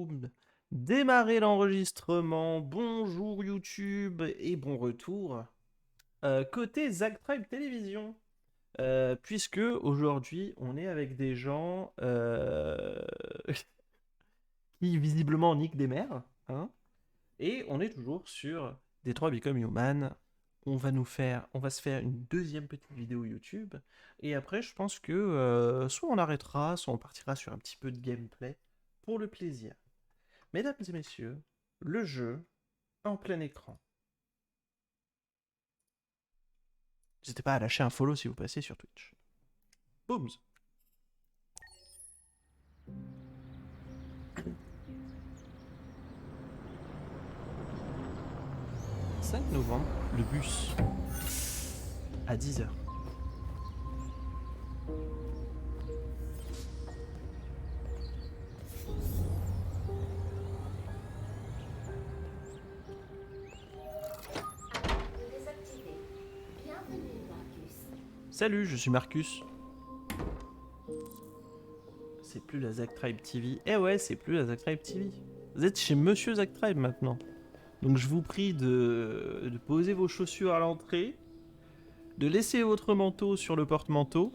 boum. Démarrer l'enregistrement. Bonjour YouTube et bon retour. Côté Zach Tribe Télévision. Puisque aujourd'hui on est avec des gens qui visiblement niquent des mères. Hein, et on est toujours sur Detroit Become Human. On va se faire une deuxième petite vidéo YouTube. Et après, je pense que soit on arrêtera, soit on partira sur un petit peu de gameplay pour le plaisir. Mesdames et messieurs, le jeu en plein écran. N'hésitez pas à lâcher un follow si vous passez sur Twitch. Booms. 5 novembre, le bus. À 10h. Salut, je suis Marcus. C'est plus la Zach Tribe TV. Eh ouais, c'est plus la Zach Tribe TV. Vous êtes chez Monsieur Zach Tribe maintenant. Donc je vous prie de poser vos chaussures à l'entrée, de laisser votre manteau sur le porte-manteau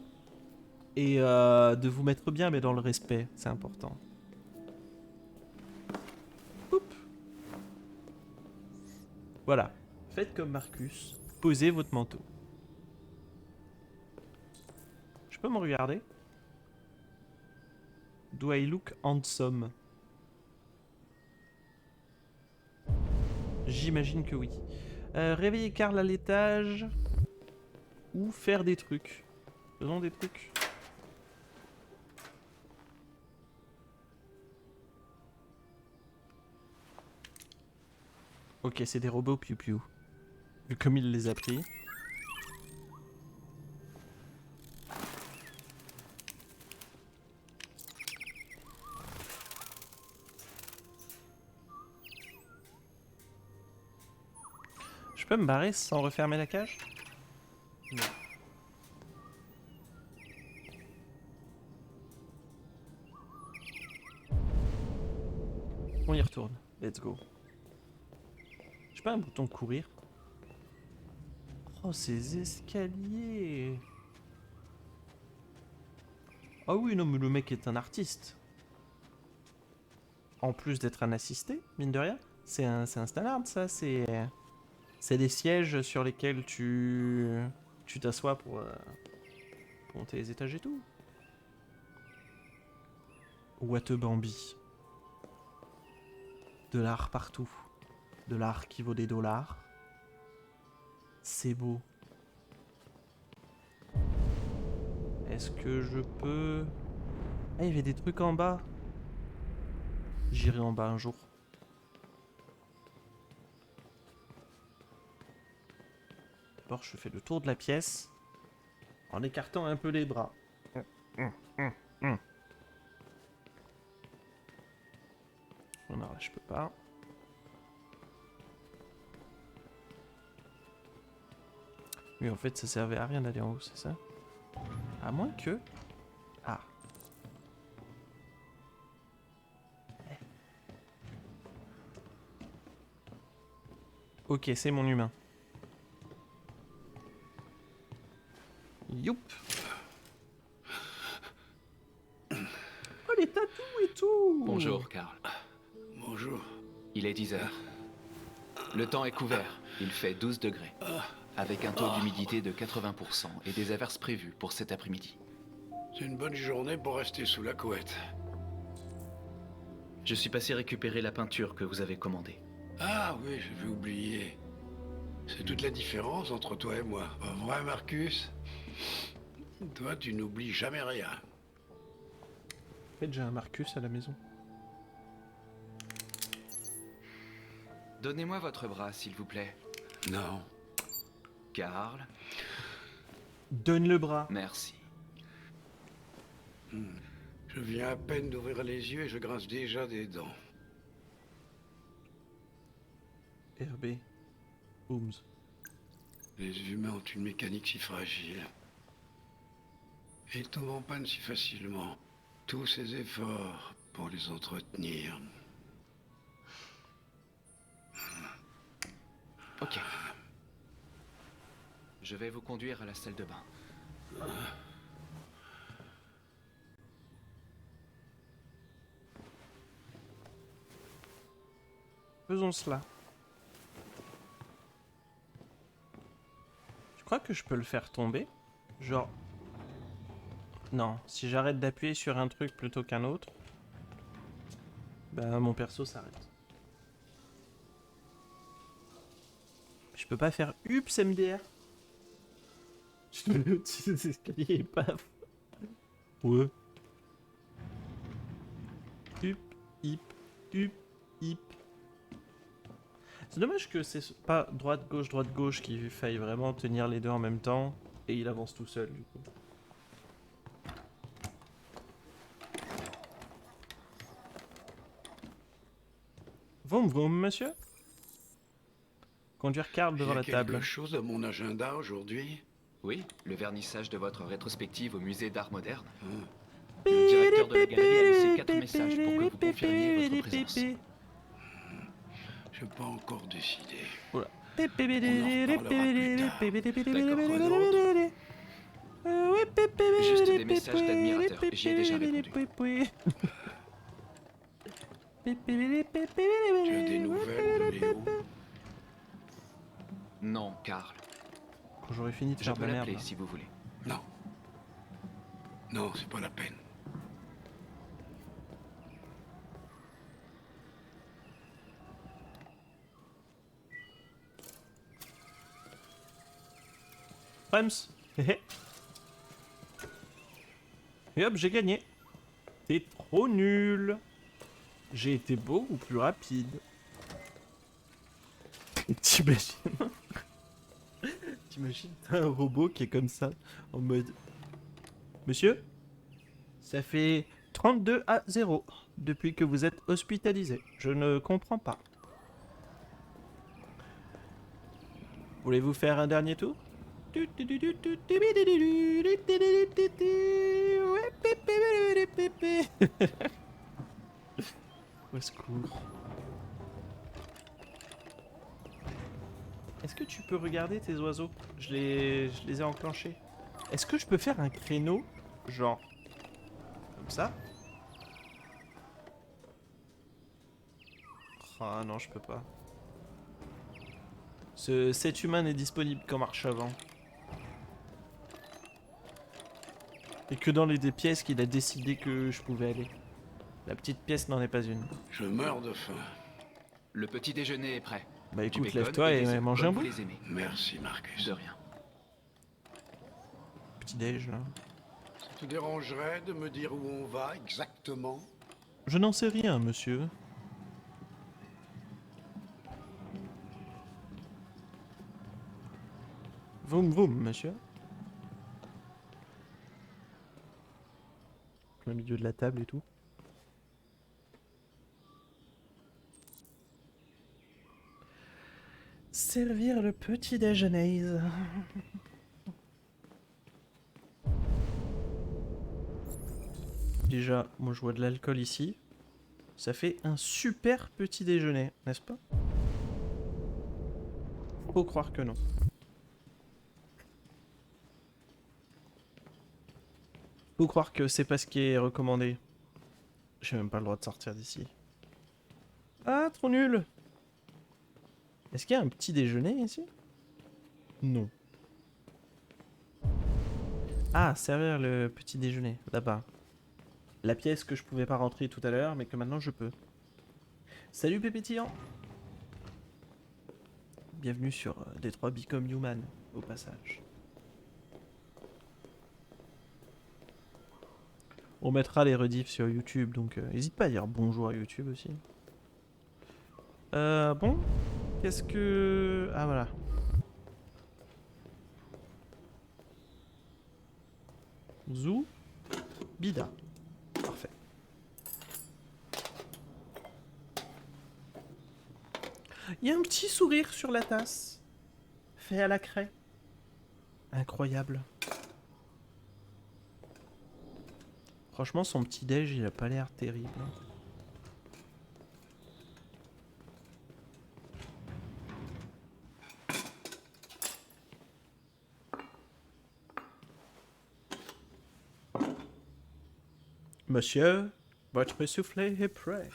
et de vous mettre bien mais dans le respect, c'est important. Poup. Voilà, faites comme Marcus, posez votre manteau. Je peux me regarder? Do I look handsome? J'imagine que oui. Réveiller Karl à l'étage ou faire des trucs. Faisons des trucs. Ok, c'est des robots piou-piou. Vu comme il les a pris. Je peux me barrer sans refermer la cage? Non. On y retourne. Let's go. J'ai pas un bouton courir? Oh, ces escaliers! Ah oui, non, mais le mec est un artiste. En plus d'être un assisté, mine de rien. C'est un standard, ça. C'est des sièges sur lesquels tu t'assois pour monter les étages et tout. What a Bambi. De l'art partout. De l'art qui vaut des dollars. C'est beau. Est-ce que je peux... Ah, il y avait des trucs en bas. J'irai en bas un jour. D'abord, je fais le tour de la pièce en écartant un peu les bras. Non, là, je peux pas. Oui, en fait, ça servait à rien d'aller en haut, c'est ça? À moins que... Ah. Ok, c'est mon humain. Youp. Oh, les tatous et tout. Bonjour, Karl. Bonjour. Il est 10 heures. Le temps est couvert. Il fait 12 degrés. Avec un taux d'humidité de 80% et des averses prévues pour cet après-midi. C'est une bonne journée pour rester sous la couette. Je suis passé récupérer la peinture que vous avez commandée. Ah oui, j'avais oublié. C'est toute la différence entre toi et moi. Pas vrai, Marcus? Toi, tu n'oublies jamais rien. En fait, j'ai un Marcus à la maison. Donnez-moi votre bras, s'il vous plaît. Non. Karl, Donne le bras. merci. Je viens à peine d'ouvrir les yeux et je grince déjà des dents. RB. Booms. Les humains ont une mécanique si fragile. Et ils tombent en panne si facilement. Tous ces efforts pour les entretenir. Ok. Je vais vous conduire à la salle de bain. Faisons cela. Je crois que je peux le faire tomber. Genre... Non, si j'arrête d'appuyer sur un truc plutôt qu'un autre, bah mon perso s'arrête. Je peux pas faire Ups MDR. Je te le dessus des escaliers et paf. Ouais. Up, hip, up, hip. C'est dommage que c'est pas droite gauche qui faille vraiment tenir les deux en même temps et il avance tout seul du coup. Vroom vroom monsieur. Conduire Karl devant la Il y a table. quelque chose à mon agenda aujourd'hui? Oui, le vernissage de votre rétrospective au musée d'art moderne. Hein. Le directeur de la galerie a laissé 4 messages pour que vous confirmiez votre présence. J'ai pas encore décidé. Oula. Juste des messages d'admirateurs. J'y ai déjà répondu. Tu as des nouvelles de Léo? Non, Karl. Quand j'aurai fini de Je faire de peux la merde. l'appeler si vous voulez. Non. Non, c'est pas la peine. Frems. Et hop, j'ai gagné. T'es trop nul. J'ai été beaucoup plus rapide. T'imagines? T'imagines, t'as un robot qui est comme ça, en mode... Monsieur? Ça fait 32-0 depuis que vous êtes hospitalisé. Je ne comprends pas. Voulez-vous faire un dernier tour? Au secours. Est-ce que tu peux regarder tes oiseaux? Je les ai enclenchés. Est-ce que je peux faire un créneau? Genre... Comme ça? Ah non, je peux pas. Cet humain n'est disponible qu'en marche avant. Et que dans les deux pièces qu'il a décidé que je pouvais aller. La petite pièce n'en est pas une. Je meurs de faim. Le petit déjeuner est prêt. Bah Du écoute, bacon lève-toi et des œufs, mange comme un vous bout. les aimez. Merci, Marcus. De rien. Petit déj là. Ça te dérangerait de me dire où on va exactement? Je n'en sais rien, monsieur. Vroom vroom, monsieur. Au milieu de la table et tout. Servir le petit déjeuner. Déjà, moi je vois de l'alcool ici. Ça fait un super petit déjeuner, n'est-ce pas? Faut croire que non. Faut croire que c'est pas ce qui est recommandé. J'ai même pas le droit de sortir d'ici. Ah, trop nul! Est-ce qu'il y a un petit déjeuner ici? Non. Ah, servir le petit déjeuner, là-bas. La pièce que je pouvais pas rentrer tout à l'heure, mais que maintenant je peux. Salut Pépétillant! Bienvenue sur Détroit Become Human, au passage. On mettra les rediffs sur YouTube, donc n'hésite pas à dire bonjour à YouTube aussi. Bon, qu'est-ce que... Ah voilà. Zou, Bida. Parfait. Il y a un petit sourire sur la tasse. Fait à la craie. Incroyable. Franchement, son petit déj, il a pas l'air terrible. Monsieur, votre soufflet est prêt.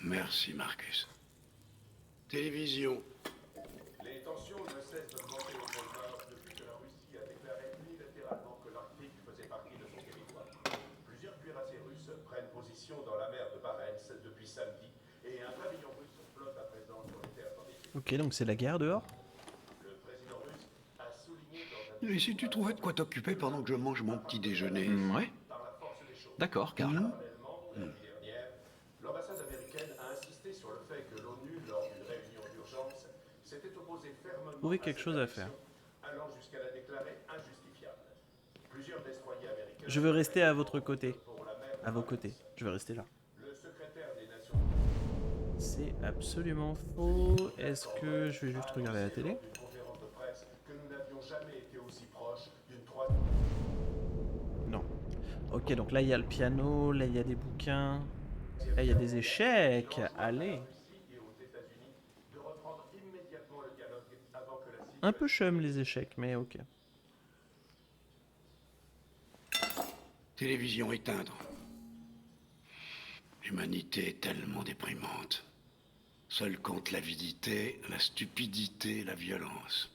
Merci, Marcus. Télévision. Les tensions ne cessent d'augmenter au pôle Nord depuis que la Russie a déclaré unilatéralement que l'Arctique faisait partie de son territoire. Plusieurs cuirassés russes prennent position dans la mer de Barents depuis samedi et un pavillon russe flotte à présent sur les terres norvégiennes. Ok, donc c'est la guerre dehors. Le président russe a souligné dans un Et si tu trouvais de quoi t'occuper pendant que je mange mon petit déjeuner? Ouais. D'accord, Karl. parallèlement, la nuit dernière, l'ambassade américaine a insisté sur le fait que l'ONU, lors d'une réunion d'urgence, s'était opposée fermement Trouver quelque cette chose à agression, faire. allant jusqu'à la déclarer injustifiable. Plusieurs destroyers américains Je veux rester à votre côté. pour la mer de À vos Barents. côtés. Je veux rester là. Le secrétaire des Nations C'est absolument faux. Est-ce que je vais juste regarder la télé? d'une conférence de presse que nous n'avions jamais été aussi proches d'une troisième. Non. Ok, donc là il y a le piano, là il y a des bouquins, là il y a des échecs. Allez. Et aux États-Unis de reprendre immédiatement le dialogue avant que la situation Un peu chum les échecs, mais ok. Télévision éteindre. L'humanité est tellement déprimante. Seul compte l'avidité, la stupidité, la violence.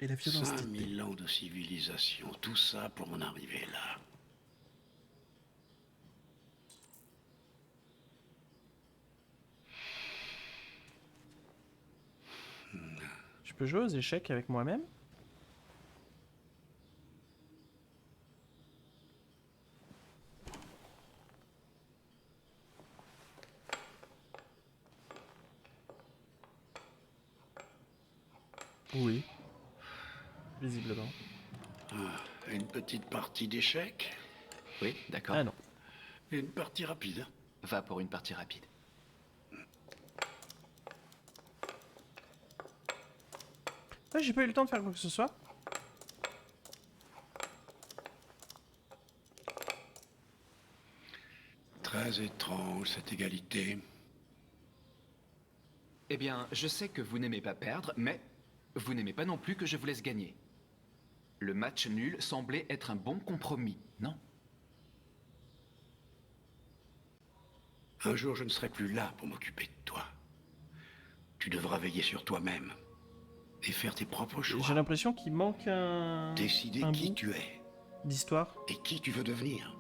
Et la violence. 5000 ans de civilisation, tout ça pour en arriver là. Je peux jouer aux échecs avec moi-même? Oui. Visiblement. Une petite partie d'échecs Oui, d'accord. Ah non. et une partie rapide. Va pour une partie rapide. Ouais, j'ai pas eu le temps de faire quoi que ce soit. Très étrange cette égalité. Eh bien, je sais que vous n'aimez pas perdre, mais vous n'aimez pas non plus que je vous laisse gagner. Le match nul semblait être un bon compromis, non? Un jour, je ne serai plus là pour m'occuper de toi. Tu devras veiller sur toi-même et faire tes propres J'ai choix. l'impression qu'il manque un Décider qui bout tu es d'histoire. et qui tu veux devenir.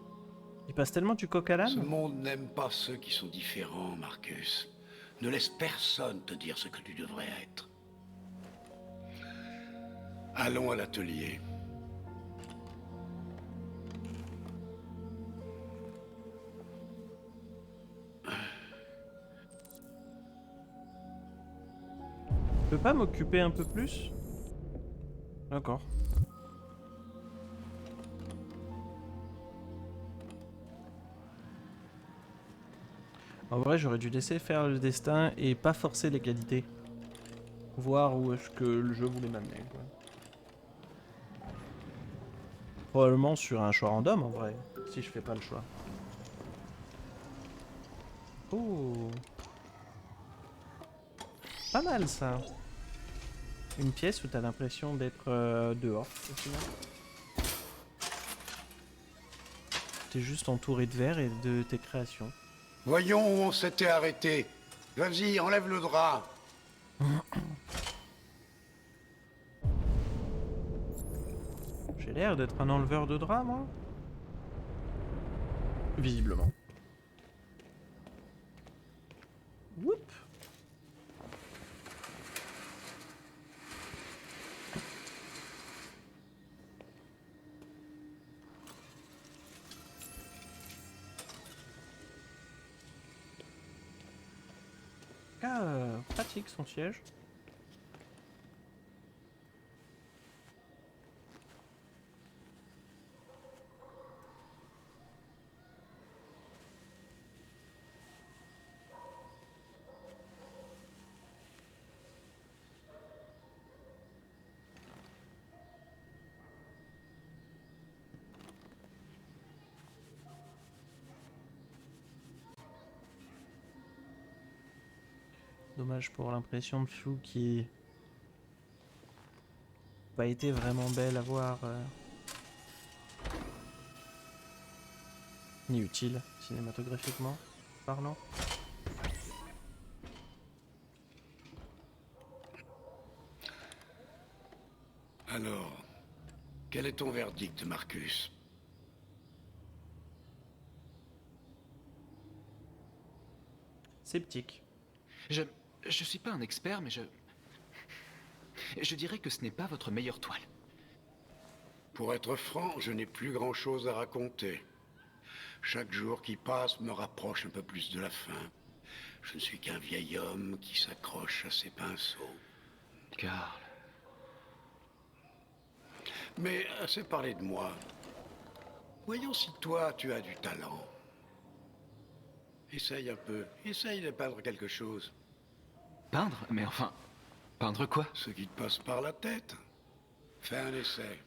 Il passe tellement du coq à Ce l'âne. monde n'aime pas ceux qui sont différents, Marcus. Ne laisse personne te dire ce que tu devrais être. Allons à l'atelier. Je peux pas m'occuper un peu plus? D'accord. En vrai, j'aurais dû laisser faire le destin et pas forcer l'égalité. Voir où est-ce que le jeu voulait m'amener, quoi. Probablement sur un choix random, en vrai, si je fais pas le choix. Oh. Pas mal, ça. Une pièce où t'as l'impression d'être dehors, au final. T'es juste entouré de verre et de tes créations. Voyons où on s'était arrêté. Vas-y, enlève le drap. J'ai l'air d'être un enleveur de draps, moi. Visiblement. Whoop. Ah, pratique son siège. Dommage pour l'impression de flou qui pas été vraiment belle à voir. ni utile, cinématographiquement parlant. Alors, quel est ton verdict, Marcus? Sceptique. Je suis pas un expert, mais je dirais que ce n'est pas votre meilleure toile. Pour être franc, je n'ai plus grand-chose à raconter. Chaque jour qui passe me rapproche un peu plus de la fin. Je ne suis qu'un vieil homme qui s'accroche à ses pinceaux. Karl. Mais assez parlé de moi. Voyons si toi, tu as du talent. Essaye un peu. Essaye de peindre quelque chose. Peindre? Mais enfin, peindre quoi? Ce qui te passe par la tête. Fais un essai.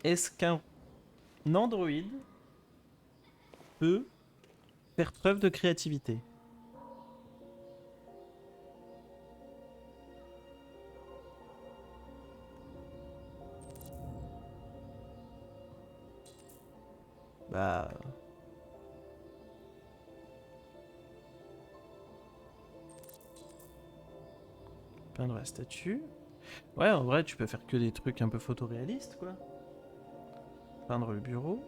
Est-ce qu'un androïde peut faire preuve de créativité? Bah... Peindre la statue. Ouais, en vrai, tu peux faire que des trucs un peu photoréalistes, quoi. Peindre le bureau.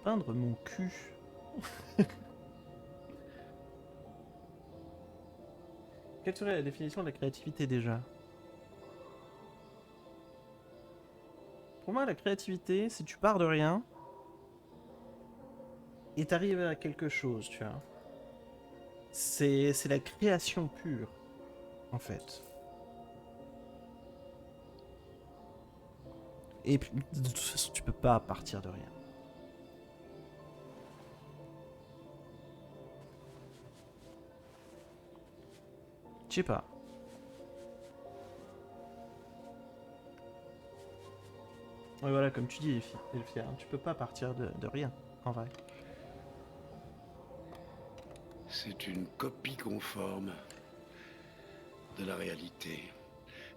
Peindre mon cul. Quelle serait la définition de la créativité déjà? Pour moi, la créativité, c'est tu pars de rien et t'arrives à quelque chose, tu vois. C'est la création pure, en fait. Et puis, de toute façon, tu peux pas partir de rien. Je sais pas. Ouais, voilà, comme tu dis, Elfia, tu peux pas partir de rien, en vrai. C'est une copie conforme de la réalité.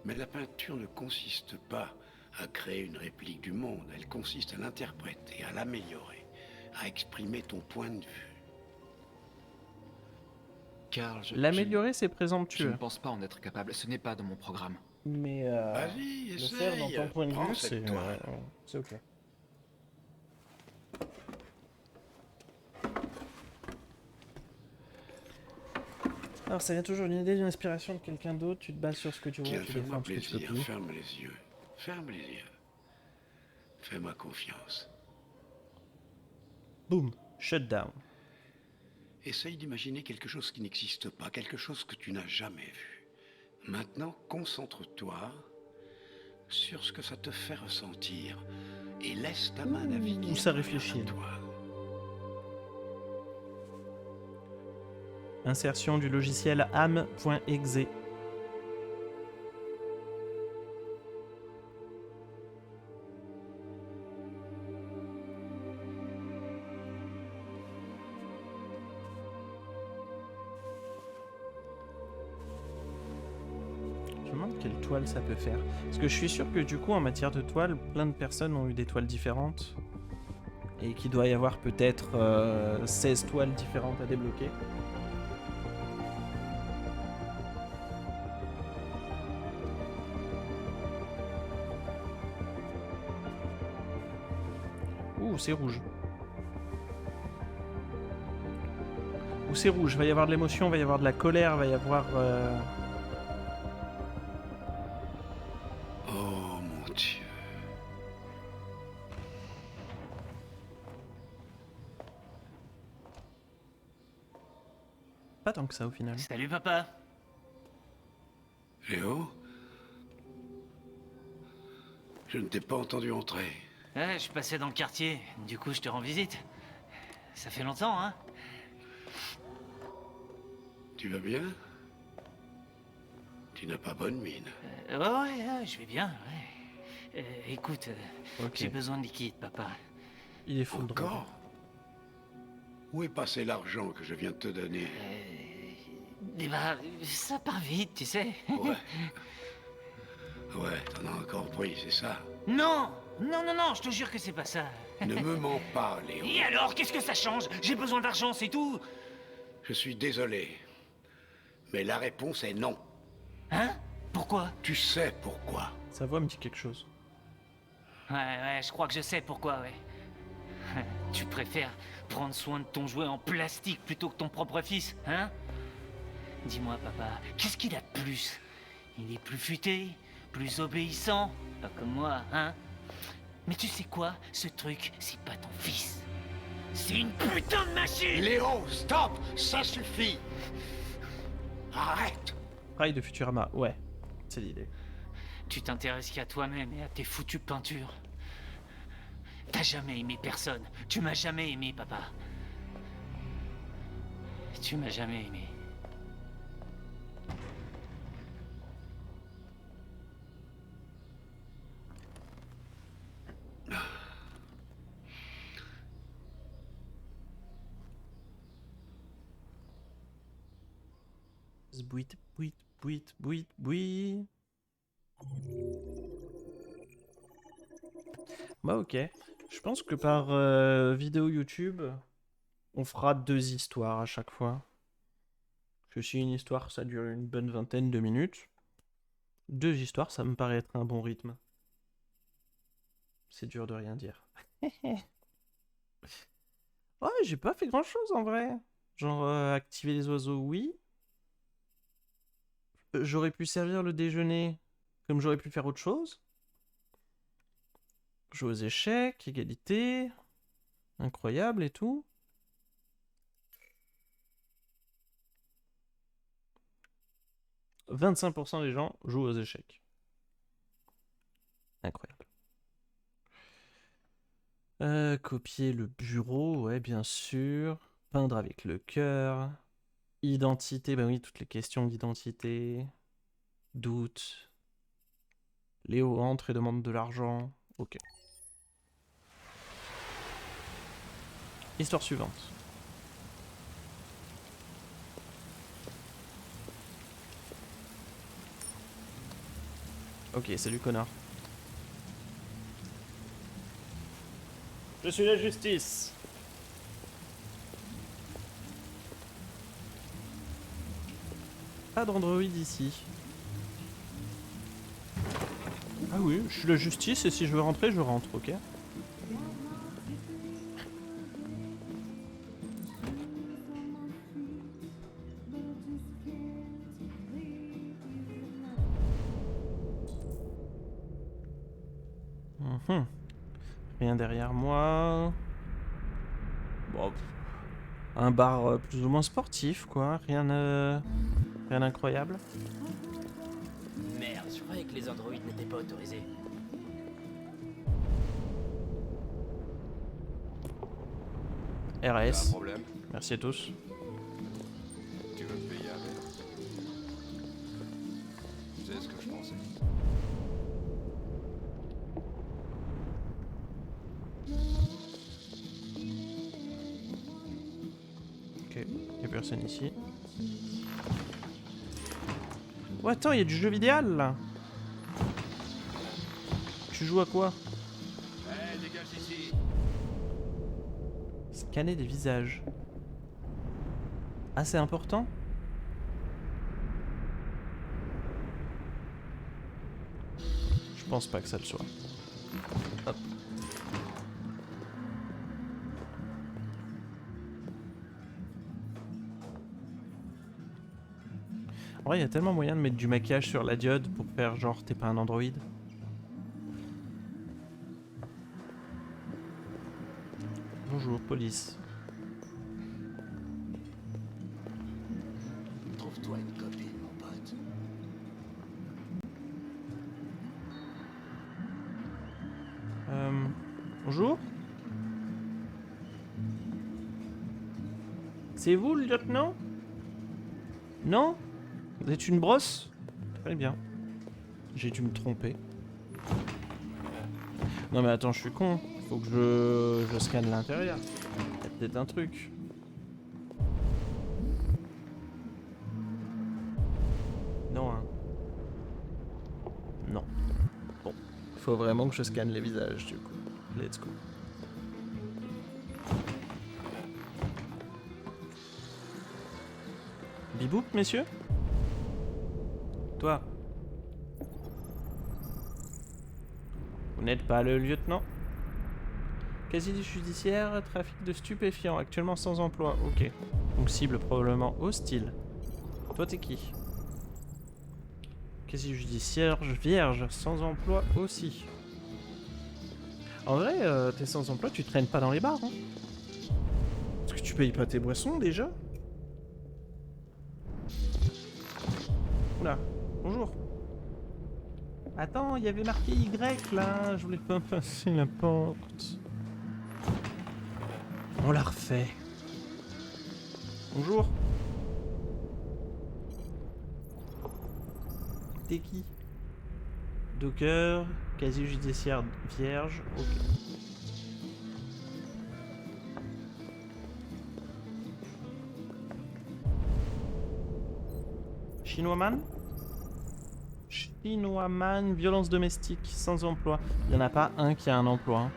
Mais la peinture ne consiste pas à créer une réplique du monde. Elle consiste à l'interpréter, à l'améliorer, à exprimer ton point de vue. Karl, L'améliorer, c'est je ne présomptueux. pense pas en être capable. Ce n'est pas dans mon programme. Mais Vas-y, le faire dans essaye. ton point de Prends vue, cette toile. c'est ok. Alors, ça vient toujours d'une idée, d'une inspiration de quelqu'un d'autre. Tu te bases sur ce que tu vois, Tiens, tu fais-moi déformes ce que tu peux plaisir. plus. Ferme les yeux. Ferme les yeux. Fais-moi confiance. Boum, shut down. Essaye d'imaginer quelque chose qui n'existe pas, quelque chose que tu n'as jamais vu. Maintenant, concentre-toi sur ce que ça te fait ressentir et laisse ta main naviguer Ouh, ça à travers réfléchit, la là. toile. Insertion du logiciel am.exe. Je me demande quelle toile ça peut faire. Parce que je suis sûr que du coup, en matière de toile, plein de personnes ont eu des toiles différentes. Et qu'il doit y avoir peut-être 16 toiles différentes à débloquer. Ouh, c'est rouge. Ouh, c'est rouge. Va y avoir de l'émotion, va y avoir de la colère, va y avoir... Oh mon Dieu. Pas tant que ça au final. Salut papa. Léo? Je ne t'ai pas entendu entrer. Ouais, je passais dans le quartier, du coup je te rends visite. Ça fait longtemps, hein? Tu vas bien? Tu n'as pas bonne mine. Ouais, je vais bien, ouais. Écoute, Ok. j'ai besoin de liquide, papa. Il est fou de drogue. Encore? Où est passé l'argent que je viens de te donner? Eh ben, ça part vite, tu sais. Ouais. Ouais, t'en as encore pris, c'est ça? Non! Non, non, non, je te jure que c'est pas ça. Ne me mens pas, Léon. Et alors, qu'est-ce que ça change? J'ai besoin d'argent, c'est tout. Je suis désolé. Mais la réponse est non. Hein? Pourquoi? Tu sais pourquoi. Sa voix me dit quelque chose. Ouais, je crois que je sais pourquoi, ouais. Tu préfères prendre soin de ton jouet en plastique plutôt que ton propre fils, hein? Dis-moi, papa, qu'est-ce qu'il a de plus? Il est plus futé, plus obéissant, pas comme moi, hein? Mais tu sais quoi? Ce truc, c'est pas ton fils. C'est une putain de machine! Léon, stop! Ça suffit! Arrête! Rail de Futurama, ouais. C'est l'idée. Tu t'intéresses qu'à toi-même et à tes foutues peintures. T'as jamais aimé personne. Tu m'as jamais aimé, papa. Tu m'as jamais aimé. Zbouit, bouit, bouit, bouit, bouit. Bah ok. Je pense que par vidéo YouTube, on fera 2 histoires à chaque fois. Parce que si une histoire ça dure une bonne vingtaine de minutes, 2 histoires ça me paraît être un bon rythme. C'est dur de rien dire. Ouais, j'ai pas fait grand chose en vrai. Genre activer les oiseaux, oui. J'aurais pu servir le déjeuner comme j'aurais pu faire autre chose. Jouer aux échecs, égalité, incroyable et tout. « 25% des gens jouent aux échecs. Incroyable. Copier le bureau, ouais, bien sûr. Peindre avec le cœur. Identité, bah oui, toutes les questions d'identité. Doute. Léo entre et demande de l'argent. Ok. Histoire suivante. Ok, salut connard. Je suis la justice. Pas d'Android ici. Ah oui, je suis la justice et si je veux rentrer, je rentre, ok? Rien derrière moi. Bon, un bar plus ou moins sportif, quoi. Rien d'incroyable. Merde, je croyais que les androïdes n'étaient pas autorisés. RS. Problème? Merci à tous. Tu veux me payer avec? C'est ce que je pensais. Ok, y'a personne ici. Oh attends, y'a du jeu vidéo là. Tu joues à quoi? Eh, dégage ici! Scanner des visages. Ah, c'est important? Je pense pas que ça le soit. Hop. En vrai, il y a tellement moyen de mettre du maquillage sur la diode pour faire genre t'es pas un androïde. Bonjour, police. Trouve-toi une copine, mon pote. Bonjour. C'est vous le lieutenant? Non? Vous êtes une brosse? Très bien. J'ai dû me tromper. Non mais attends, je suis con. Faut que je scanne l'intérieur. Il y a peut-être un truc. faut vraiment que je scanne les visages, du coup. Let's go. Biboup, messieurs? Toi? Vous n'êtes pas le lieutenant? Casier judiciaire, trafic de stupéfiants, actuellement sans emploi. Ok. Donc cible probablement hostile. Toi, t'es qui? Casier judiciaire, vierge, sans emploi aussi. En vrai, t'es sans emploi, tu traînes pas dans les bars, hein? Parce que tu payes pas tes boissons, déjà? Oula, bonjour. Attends, il y avait marqué Y, là. Je voulais pas passer la porte. On la refait. Bonjour. T'es qui? Docker, casier judiciaire vierge, ok. Chinois man? Chinois man, violence domestique, sans emploi. Il y en a pas un qui a un emploi. Hein.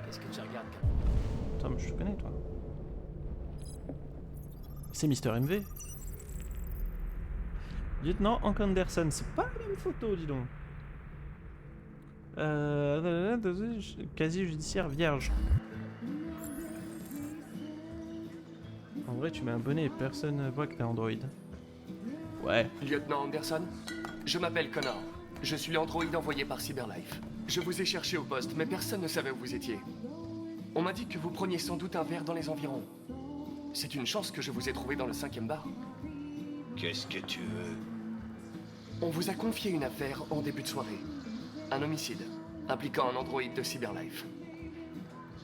Qu'est-ce que tu regardes? Attends, mais je te connais, toi. C'est Mister MV. Lieutenant Hank Anderson, c'est pas la même photo, dis donc. Casier judiciaire vierge. En vrai, tu mets un bonnet et personne ne voit que t'es Android. Ouais. Lieutenant Anderson, je m'appelle Connor. Je suis l'androïde envoyé par Cyberlife. Je vous ai cherché au poste, mais personne ne savait où vous étiez. On m'a dit que vous preniez sans doute un verre dans les environs. C'est une chance que je vous ai trouvé dans le 5e bar. Qu'est-ce que tu veux? On vous a confié une affaire en début de soirée. Un homicide, impliquant un androïde de Cyberlife.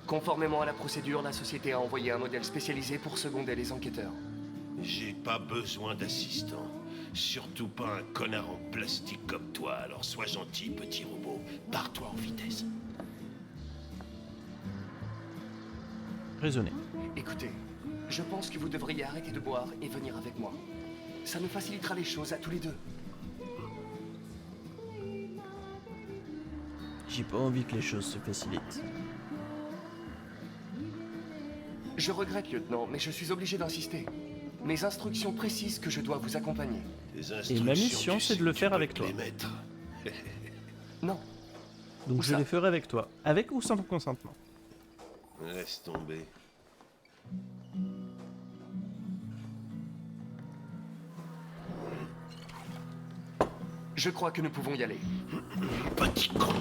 Conformément à la procédure, la société a envoyé un modèle spécialisé pour seconder les enquêteurs. J'ai pas besoin d'assistant. Surtout pas un connard en plastique comme toi, alors sois gentil, petit robot. Pars-toi en vitesse. Raisonné. Écoutez, je pense que vous devriez arrêter de boire et venir avec moi. Ça nous facilitera les choses à tous les deux. J'ai pas envie que les choses se facilitent. Je regrette, lieutenant, mais je suis obligé d'insister. Mes instructions précisent que je dois vous accompagner. Et ma mission, c'est de le faire avec toi. Non, Donc Où je ça? les ferai avec toi. Avec ou sans ton consentement. Laisse tomber. je crois que nous pouvons y aller. Petit con.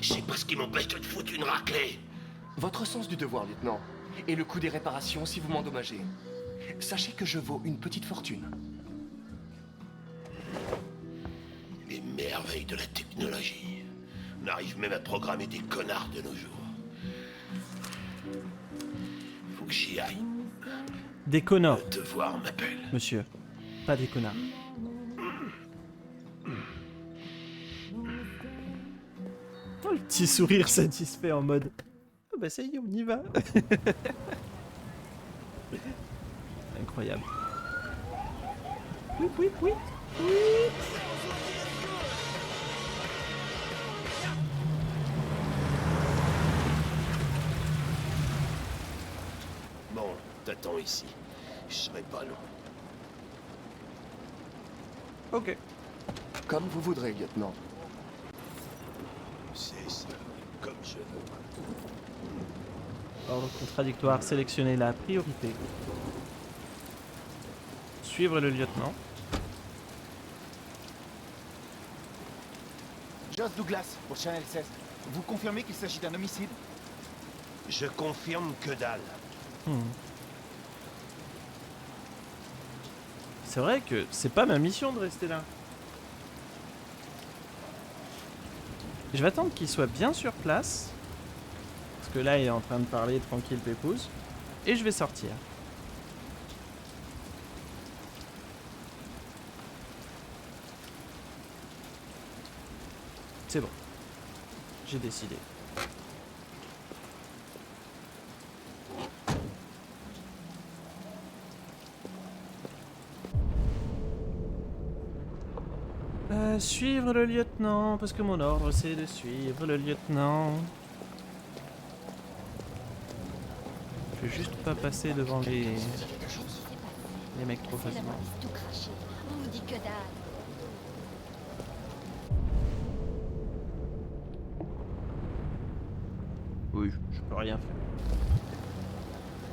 C'est pas ce qui m'empêche de te foutre une raclée. Votre sens du devoir, lieutenant, et le coût des réparations si vous m'endommagez. Sachez que je vaux une petite fortune. Les merveilles de la technologie. On arrive même à programmer des connards de nos jours. Faut que j'y aille. Des connards, Le devoir m'appelle. monsieur. Pas des connards. Oh, le petit sourire satisfait en mode... Oh bah ça y est, on y va. Incroyable. Oui, oui, oui. Bon, t'attends ici. Je serai pas long. Ok. Comme vous voudrez, lieutenant. C'est ça, comme je veux. Ordre contradictoire, sélectionner la priorité. Suivre le lieutenant. Joss Douglas, pour Channel 16. Vous confirmez qu'il s'agit d'un homicide? Je confirme que dalle. C'est vrai que c'est pas ma mission de rester là. Je vais attendre qu'il soit bien sur place. Parce que là, il est en train de parler tranquille pépouze. Et je vais sortir. C'est bon. J'ai décidé. Suivre le lieutenant, parce que mon ordre c'est de suivre le lieutenant. Je vais juste pas passer devant les mecs trop facilement. tout craché. On vous dit que dalle. Oui, je peux rien faire.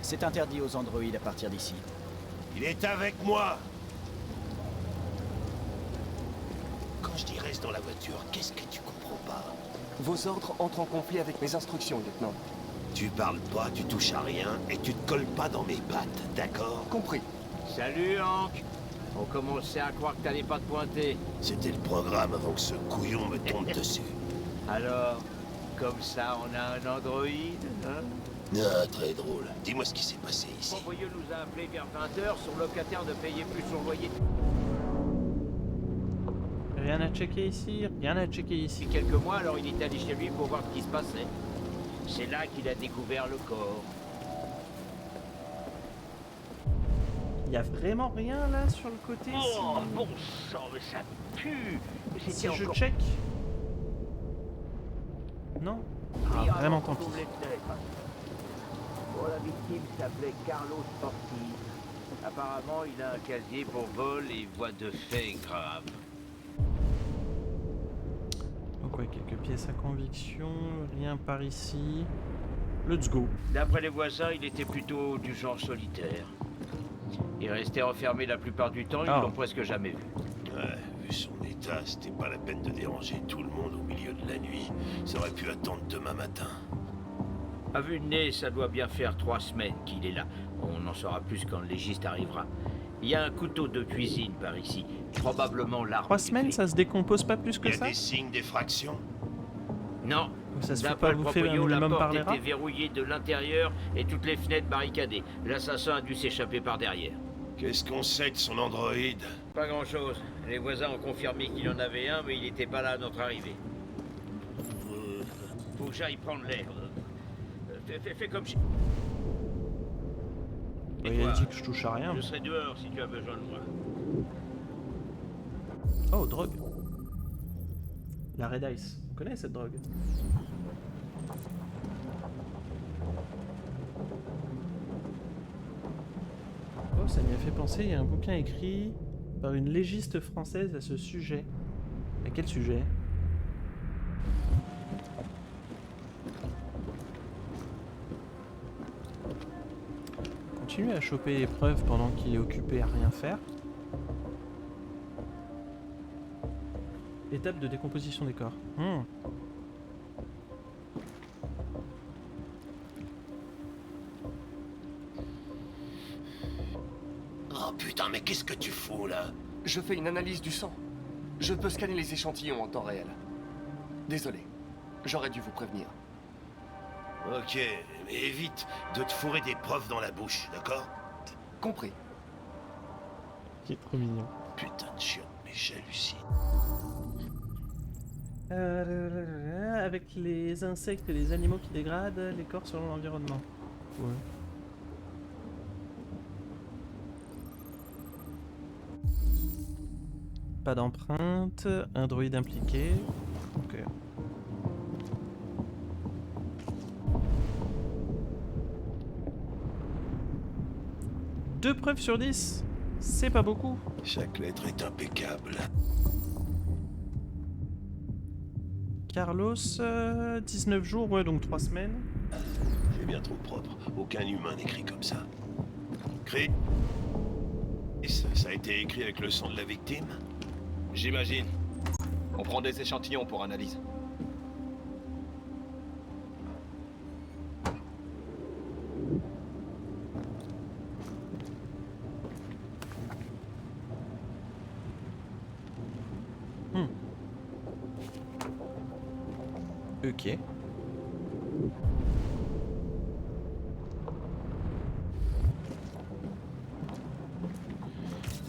C'est interdit aux androïdes à partir d'ici. Il est avec moi. Quand je dis reste dans la voiture, qu'est-ce que tu comprends pas? Vos ordres entrent en conflit avec mes instructions, lieutenant. Tu parles pas, tu touches à rien, et tu te colles pas dans mes pattes, d'accord? Compris. Salut, Hank. On commençait à croire que t'allais pas te pointer. C'était le programme avant que ce couillon me tombe dessus. Alors, comme ça, on a un androïde, hein? Ah, très drôle. Dis-moi ce qui s'est passé ici. L'envoyeur nous a appelé vers 20h, son locataire ne payait plus son loyer Rien à checker ici, rien à checker depuis ici. quelques mois, alors il est allé chez lui pour voir ce qui se passait. C'est là qu'il a découvert le corps. Il y a vraiment rien là sur le côté Oh, si... bon sang, mais ça pue. Si je check. Non. Ah, vraiment tant pis. Bon, la victime s'appelait Carlos Ortiz. Apparemment, il a un casier pour vol et voies de fait grave. Donc ouais, quelques pièces à conviction, rien par ici. Let's go. D'après les voisins, il était plutôt du genre solitaire. Il restait enfermé la plupart du temps, ils Ah. l'ont presque jamais vu. Ouais, vu son état, c'était pas la peine de déranger tout le monde au milieu de la nuit. Ça aurait pu attendre demain matin. À vue de nez, ça doit bien faire 3 semaines qu'il est là. On en saura plus quand le légiste arrivera. Il y a un couteau de cuisine par ici, probablement l'arme. 3 du semaines, crime. ça se décompose pas plus Il que y a ça? des signes d'effraction? Non. Ça se fait D'après pas le bouffer un proprio, la minimum par porte les était rats? verrouillée de l'intérieur et toutes les fenêtres barricadées. L'assassin a dû s'échapper par derrière. Qu'est-ce qu'on sait de son androïde? Pas grand-chose. Les voisins ont confirmé qu'il en avait un, mais il n'était pas là à notre arrivée. Faut que j'aille prendre l'air. Fais comme si... Et Il a toi, dit que je touche à rien. je serai dehors si tu as besoin de moi. Oh, drogue. La Red Ice. On connaît cette drogue. Oh, ça m'y a fait penser, il y a un bouquin écrit par une légiste française à ce sujet. À quel sujet? Continue à choper les preuves pendant qu'il est occupé à rien faire. Étape de décomposition des corps. Oh putain, mais qu'est-ce que tu fous là? Je fais une analyse du sang. Je peux scanner les échantillons en temps réel. Désolé. J'aurais dû vous prévenir. Ok, mais évite de te fourrer des preuves dans la bouche, d'accord? Compris. Qui est trop mignon. Putain de chiotte, mais j'hallucine. Avec les insectes et les animaux qui dégradent les corps selon l'environnement. Ouais. Pas d'empreinte, un droïde impliqué. Ok. Deux preuves sur 10, c'est pas beaucoup. Chaque lettre est impeccable. Carlos, 19 jours, ouais, donc 3 semaines. C'est bien trop propre. Aucun humain n'écrit comme ça. Chris, ça a été écrit avec le sang de la victime? J'imagine. On prend des échantillons pour analyse. Ok.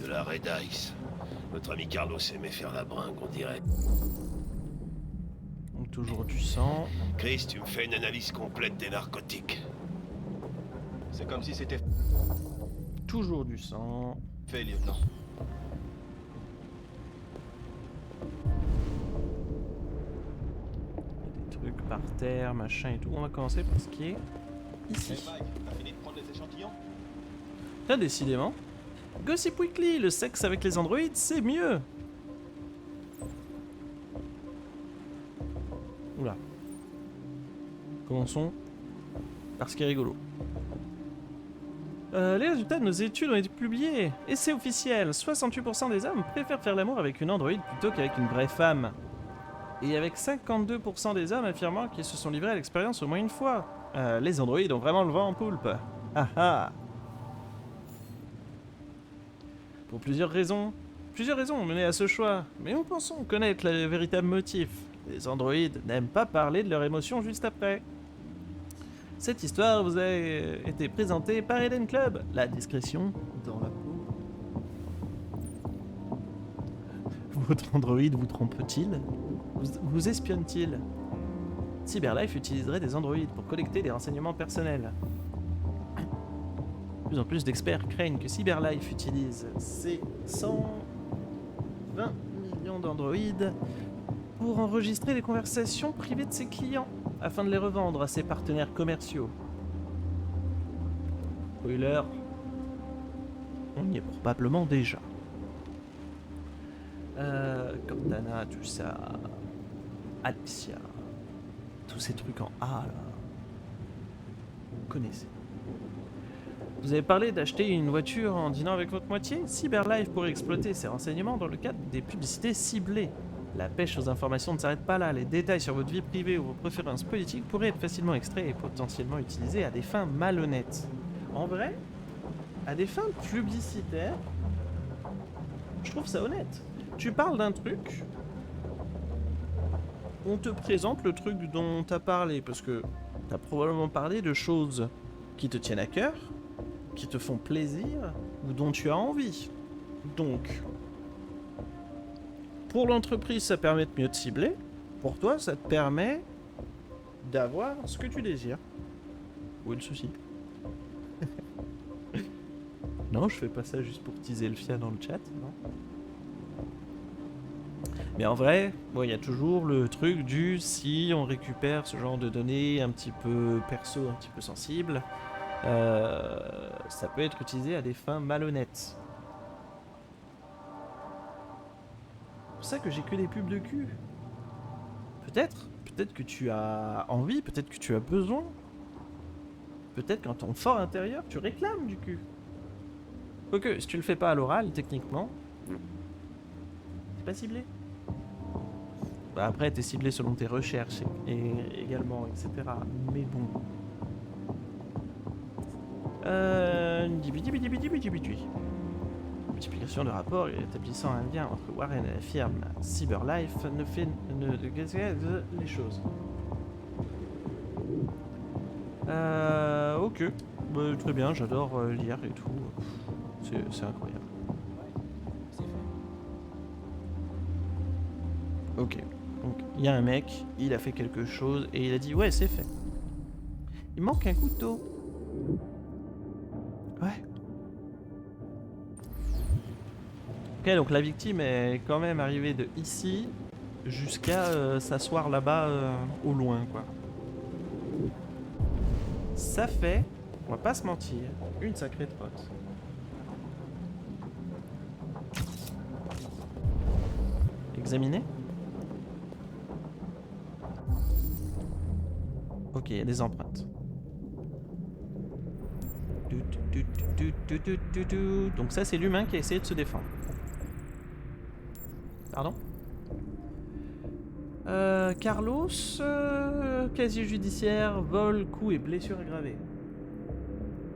De la Red Ice. Notre ami Carlos aimait faire la bringue, on dirait. Donc toujours du sang. Chris, tu me fais une analyse complète des narcotiques. C'est comme si c'était Toujours du sang. fait, lieutenant. par terre, machin et tout. On va commencer par ce qui est ici. Hey Mike, t'as fini de prendre les échantillons? Tiens, décidément. Gossip Weekly, le sexe avec les androïdes, c'est mieux. Oula. Commençons par ce qui est rigolo. Les résultats de nos études ont été publiés. Et c'est officiel, 68% des hommes préfèrent faire l'amour avec une androïde plutôt qu'avec une vraie femme. Et avec 52% des hommes affirmant qu'ils se sont livrés à l'expérience au moins une fois. Les androïdes ont vraiment le vent en poulpe. Ah ah. Pour plusieurs raisons ont mené à ce choix, mais nous pensons connaître le véritable motif. Les androïdes n'aiment pas parler de leurs émotions juste après. Cette histoire vous a été présentée par Eden Club. La discrétion dans la peau. Votre androïde vous trompe-t-il? Vous espionne-t-il? Cyberlife utiliserait des androïdes pour collecter des renseignements personnels. De plus en plus d'experts craignent que Cyberlife utilise ses 120 millions d'androïdes pour enregistrer les conversations privées de ses clients afin de les revendre à ses partenaires commerciaux. Spoiler, on y est probablement déjà. Cortana, tout ça, Alicia, tous ces trucs en A là, vous connaissez. Vous avez parlé d'acheter une voiture en dînant avec votre moitié? Cyberlife pourrait exploiter ces renseignements dans le cadre des publicités ciblées. La pêche aux informations ne s'arrête pas là. Les détails sur votre vie privée ou vos préférences politiques pourraient être facilement extraits et potentiellement utilisés à des fins malhonnêtes. En vrai, à des fins publicitaires, je trouve ça honnête. Tu parles d'un truc, on te présente le truc dont t'as parlé, parce que t'as probablement parlé de choses qui te tiennent à cœur, qui te font plaisir, ou dont tu as envie. Donc, pour l'entreprise, ça permet de mieux te cibler. Pour toi, ça te permet d'avoir ce que tu désires. Où est le souci? Non, je fais pas ça juste pour teaser le FIA dans le chat, non. Mais en vrai, il y a toujours le truc du si on récupère ce genre de données un petit peu perso, un petit peu sensibles, ça peut être utilisé à des fins malhonnêtes. C'est pour ça que j'ai que des pubs de cul. Peut-être que tu as envie, peut-être que tu as besoin. Peut-être qu'en ton fort intérieur, tu réclames du cul. Quoique, si tu le fais pas à l'oral, techniquement, c'est pas ciblé. Bah après, t'es ciblé selon tes recherches et également, etc. Mais bon. Multiplication de rapports établissant un lien entre Warren et la firme Cyberlife ne fait les choses. Ok. Bah, très bien, j'adore lire et tout. C'est incroyable. Ok. Donc, il y a un mec, il a fait quelque chose et il a dit ouais, c'est fait. Il manque un couteau. Ouais. Ok, donc la victime est quand même arrivée de ici jusqu'à s'asseoir là-bas au loin, quoi. Ça fait, on va pas se mentir, une sacrée trotte. Examiner. Ok, il y a des empreintes. Donc ça, c'est l'humain qui a essayé de se défendre. Pardon? Carlos, casier judiciaire, vol, coup et blessure aggravée.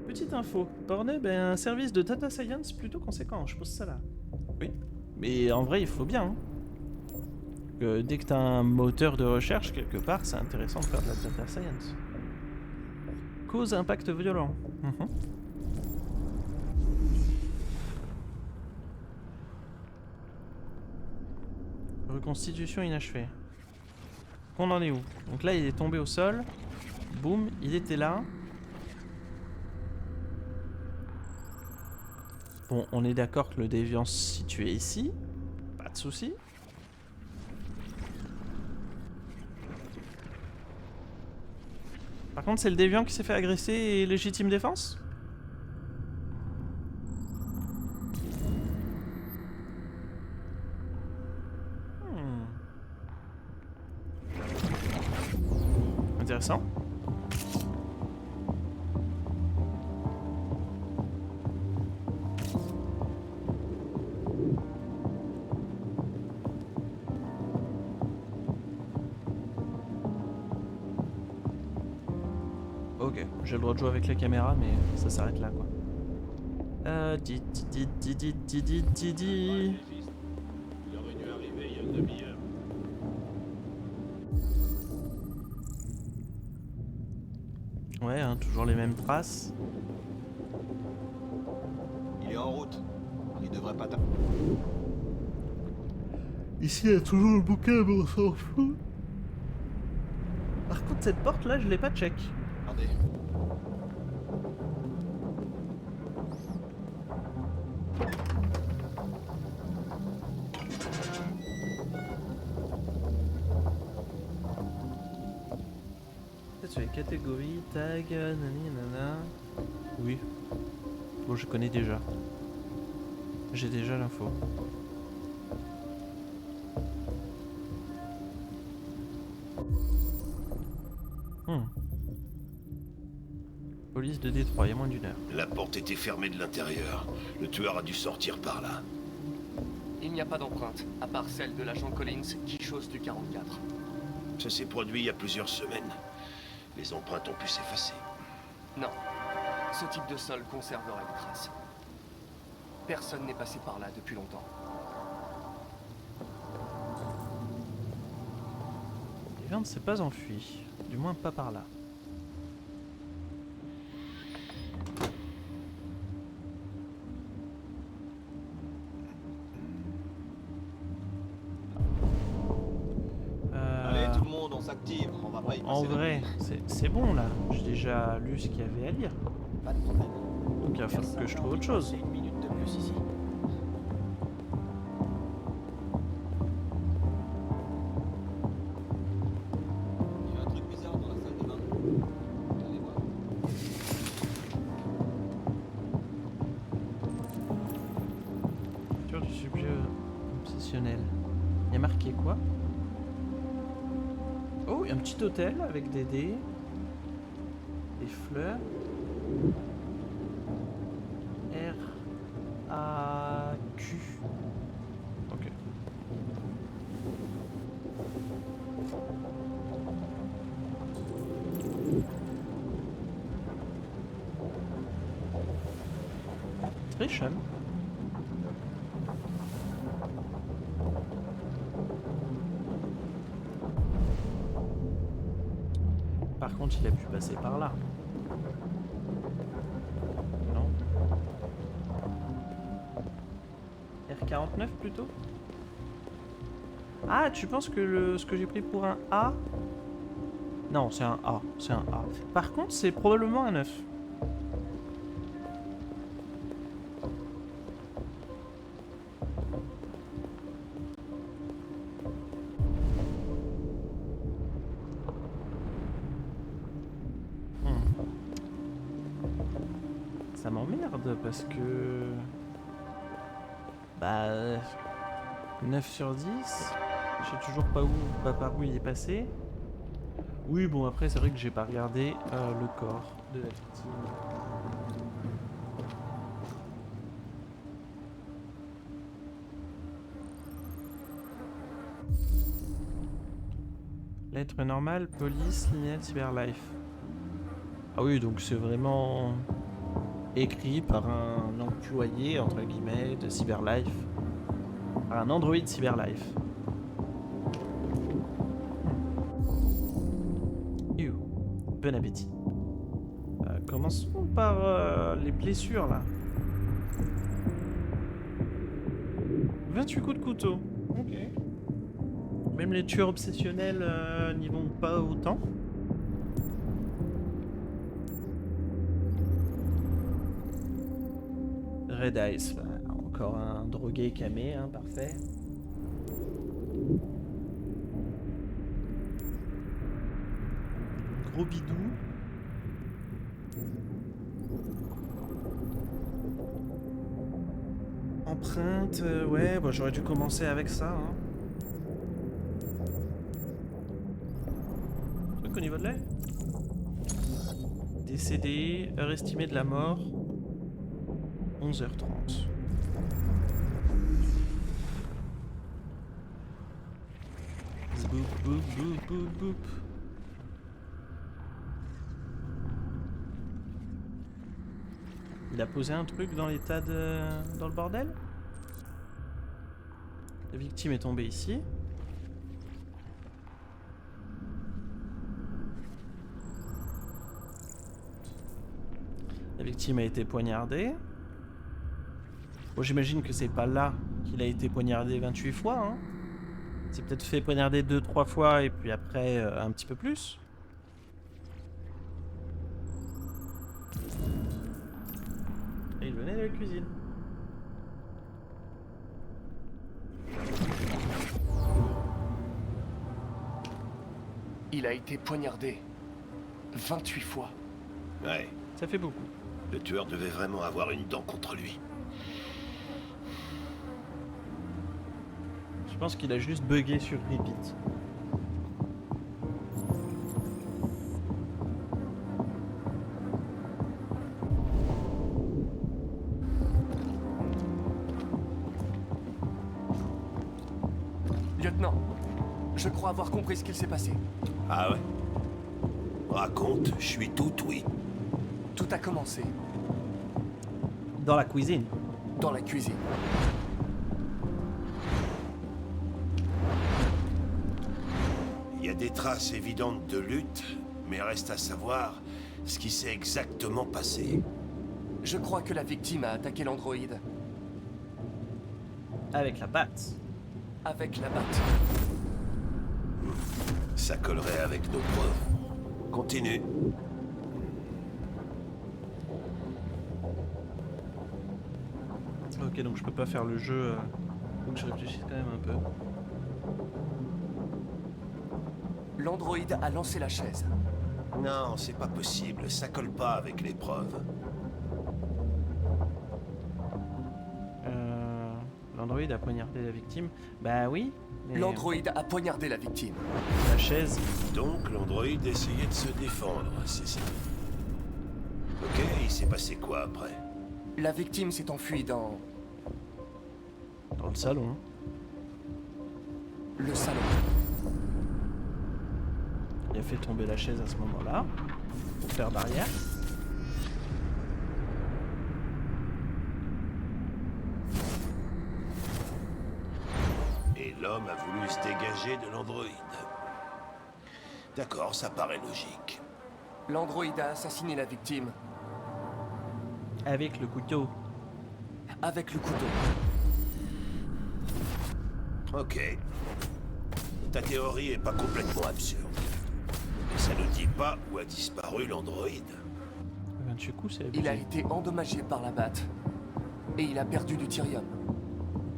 Petite info, Pornhub est un service de data science plutôt conséquent, je pose ça là. Oui, mais en vrai, il faut bien. Hein. Dès que t'as un moteur de recherche quelque part, c'est intéressant de faire de la data science. Cause impact violent. Reconstitution inachevée. On en est où? Donc là, il est tombé au sol. Boum, il était là. Bon, on est d'accord que le déviant se situait ici. Pas de souci. Par contre, c'est le déviant qui s'est fait agresser et légitime défense? Intéressant. Ok, j'ai le droit de jouer avec la caméra, mais ça s'arrête là, quoi. Ouais, hein, toujours les mêmes traces. Il est en route. Il devrait pas Ici, il y a toujours le bouquin, mais on s'en fout. Par contre, cette porte là, je l'ai pas check. Attendez. Peut-être sur les catégories, tag, nani nana. Oui. Bon, je connais déjà. J'ai déjà l'info. Police de Détroit, il y a moins d'une heure. La porte était fermée de l'intérieur. Le tueur a dû sortir par là. Il n'y a pas d'empreinte, à part celle de l'agent Collins qui chose du 44. Ça s'est produit il y a plusieurs semaines. Les empreintes ont pu s'effacer. Non. Ce type de sol conserverait des traces. Personne n'est passé par là depuis longtemps. Evan ne s'est pas enfui. Du moins pas par là. Allez, tout le monde, on s'active. On va pas y passer. En vrai, c'est bon là. J'ai déjà lu ce qu'il y avait à lire. Pas de problème. Donc il va falloir que je trouve autre chose. C'est une minute de plus ici. Il y a un truc bizarre dans la salle de bain. Allez voir. Tour du sujet obsessionnel. Il y a marqué quoi? Oh, il y a un petit hôtel avec des dés. Des fleurs. R-A-Q. Ok. Trisham. Par contre, il a pu passer par là. Non. R49 plutôt? Ah, tu penses que ce que j'ai pris pour un A? Non, c'est un A. C'est un A. Par contre, c'est probablement un 9. Ça m'emmerde parce que... Bah... 9 sur 10. Je sais toujours pas par où il est passé. Oui, bon, après, c'est vrai que j'ai pas regardé le corps de la victime. Lettre normale, police, lignal, cyberlife. Ah oui, donc c'est vraiment écrit par un employé, entre guillemets, de cyberlife. Par un android cyberlife. Bon appétit. Commençons par les blessures là. 28 coups de couteau. Ok. Même les tueurs obsessionnels n'y vont pas autant. Red Eyes. Encore un drogué camé, hein, parfait. Gros bidou. Empreinte, ouais, bah, j'aurais dû commencer avec ça. Hein. Truc au niveau de l'œil. Décédé, heure estimée de la mort, 11h30. Boop, boop, boop, boop, boop. Il a posé un truc dans l'état de... dans le bordel? La victime est tombée ici. La victime a été poignardée. Bon, j'imagine que c'est pas là qu'il a été poignardé 28 fois, hein. C'est peut-être fait poignarder 2-3 fois et puis après un petit peu plus. Et il venait de la cuisine. Il a été poignardé 28 fois. Ouais, Ça fait beaucoup. le tueur devait vraiment avoir une dent contre lui. Je pense qu'il a juste bugué sur repeat. Lieutenant, je crois avoir compris ce qu'il s'est passé. Ah ouais? Raconte, je suis tout oui. Tout a commencé Dans la cuisine. dans la cuisine. Il y a des traces évidentes de lutte, mais reste à savoir ce qui s'est exactement passé. Je crois que la victime a attaqué l'androïde Avec la batte. avec la batte. Ça collerait avec nos preuves. Continue. Ok, donc je peux pas faire le jeu. Faut que je réfléchisse quand même un peu. L'androïde a lancé la chaise. Non, c'est pas possible, ça colle pas avec les preuves. L'androïde a poignardé la victime. Bah oui. mais L'androïde a poignardé la victime. La chaise. Donc l'androïde essayait de se défendre, c'est ça. Ok, il s'est passé quoi après? La victime s'est enfuie dans Dans le salon. le salon. Il a fait tomber la chaise à ce moment-là. Pour faire barrière. Et l'homme a voulu se dégager de l'androïde. D'accord, ça paraît logique. L'androïde a assassiné la victime Avec le couteau. avec le couteau. Ok. Ta théorie est pas complètement absurde. Mais ça ne dit pas où a disparu l'androïde. 28 coups, c'est Il a abusé. été endommagé par la batte. Et il a perdu du Tyrium.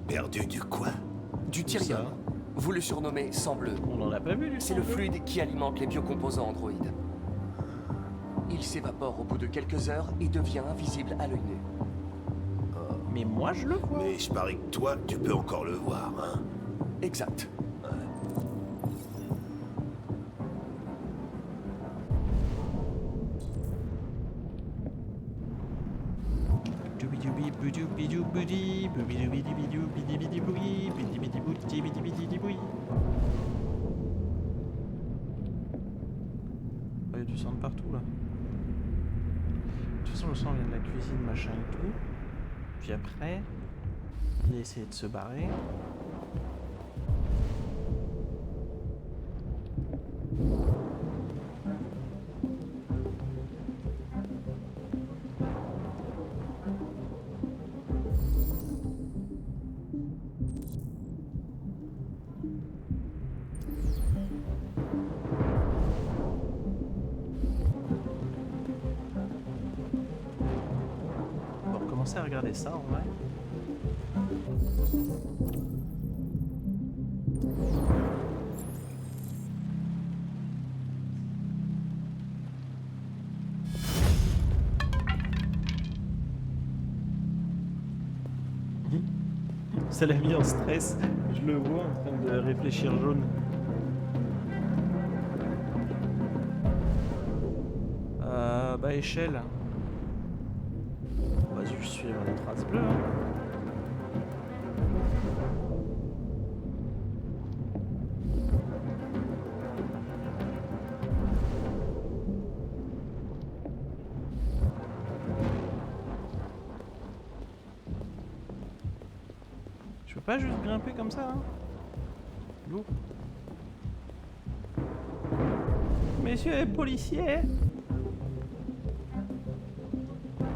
Perdu du quoi? Du Tyrium. ça Vous le surnommez sang bleu. On n'en a pas vu, lui. C'est le fluide qui alimente les biocomposants androïdes. Il s'évapore au bout de quelques heures et devient invisible à l'œil nu. Mais moi, je le vois. Mais je parie que toi, tu peux encore le voir, hein? Exact. Il y a du sang de partout là. De toute façon, le sang vient de la cuisine, machin et tout. Puis après, il a essayé de se barrer. On va recommencer à regarder ça en vrai. Ça l'a mis en stress. Je le vois en train de réfléchir jaune. Bah échelle. On va juste suivre les traces bleues. Hein. Je peux pas juste grimper comme ça, hein. Lourd. Messieurs les policiers,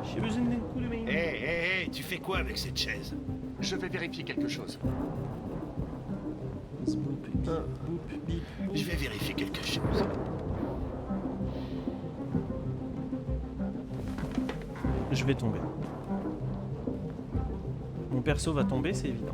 j'ai besoin d'un coup de main. Hé, tu fais quoi avec cette chaise? Je vais vérifier quelque chose. Boop, bip, boop, bip, boop. Je vais vérifier quelque chose. Je vais tomber. Mon perso va tomber, c'est évident.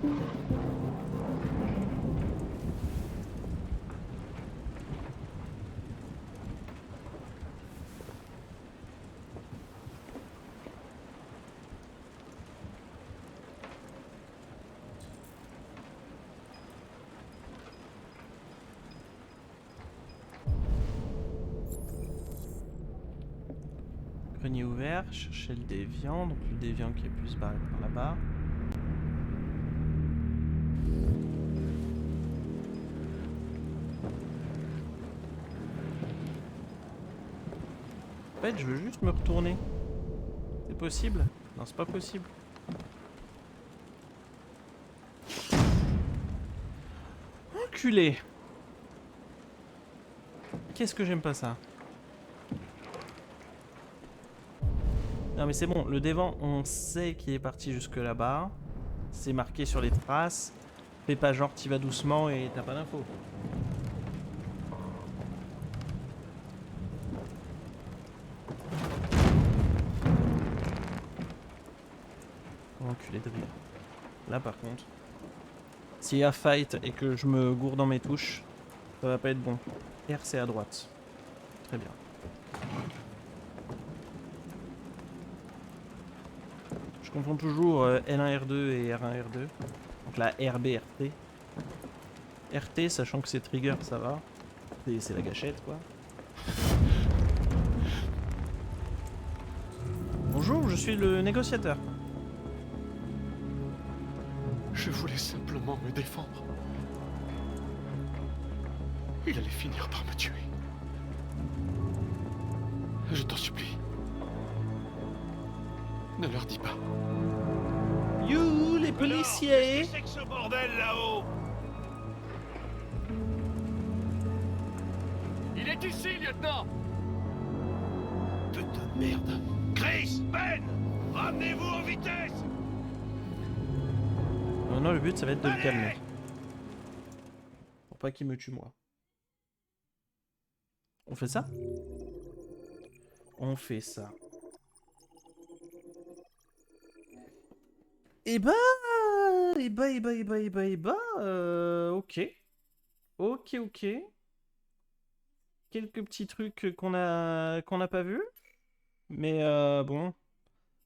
Grenier ouvert, chercher le déviant, donc le déviant qui est plus barré par là-bas. En fait, je veux juste me retourner. C'est possible? Non, c'est pas possible. Enculé! Qu'est-ce que j'aime pas ça? Non mais c'est bon, le dévent, on sait qu'il est parti jusque là-bas. C'est marqué sur les traces. Fais pas genre t'y vas doucement et t'as pas d'infos. Enculé de rire. Là par contre, s'il y a fight et que je me gourde dans mes touches, ça va pas être bon. R c'est à droite. Très bien. Je confonds toujours L1 R2 et R1 R2. Donc la RB RT. RT, sachant que c'est trigger, ça va. C'est la gâchette quoi. Bonjour, je suis le négociateur. Je voulais simplement me défendre. Il allait finir par me tuer. Je t'en supplie. Ne leur dis pas. You, les policiers! Qu'est-ce que c'est que ce bordel là-haut? Il est ici, lieutenant! Putain de merde. Chris, Ben, ramenez-vous en vitesse. Non, le but ça va être de le calmer. Pour pas qu'il me tue moi. On fait ça? On fait ça. Ok. Ok. Quelques petits trucs qu'on n'a pas vus. Mais bon. En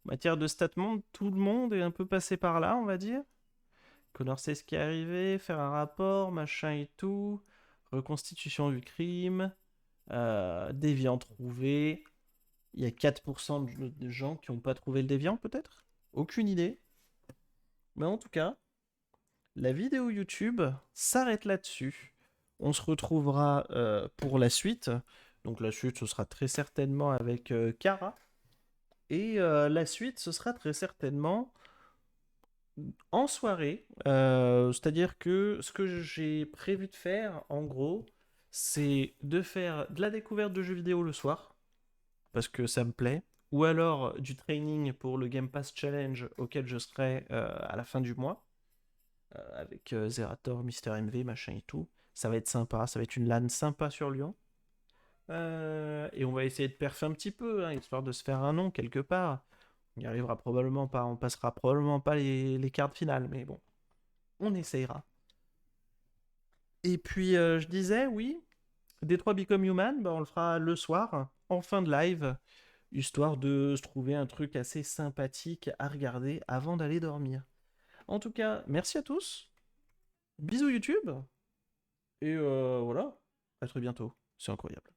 matière de stat monde, tout le monde est un peu passé par là, on va dire. Connor sait ce qui est arrivé, faire un rapport, machin et tout. Reconstitution du crime. Déviant trouvé. Il y a 4% de gens qui n'ont pas trouvé le déviant, peut-être? Aucune idée. Mais en tout cas, la vidéo YouTube s'arrête là-dessus. On se retrouvera pour la suite. Donc la suite, ce sera très certainement avec Kara. Et la suite, ce sera très certainement en soirée. C'est-à-dire que ce que j'ai prévu de faire, en gros, c'est de faire de la découverte de jeux vidéo le soir. Parce que ça me plaît. Ou alors du training pour le Game Pass Challenge auquel je serai à la fin du mois. Avec Zerator, Mister MV, machin et tout. Ça va être sympa, ça va être une LAN sympa sur Lyon. Et on va essayer de perfer un petit peu, hein, histoire de se faire un nom quelque part. On n'y arrivera probablement pas, on passera probablement pas les quarts de finale, mais bon, on essayera. Et puis je disais, oui, Detroit Become Human, bah, on le fera le soir, en fin de live, histoire de se trouver un truc assez sympathique à regarder avant d'aller dormir. En tout cas, merci à tous. Bisous YouTube. Et voilà, à très bientôt. C'est incroyable.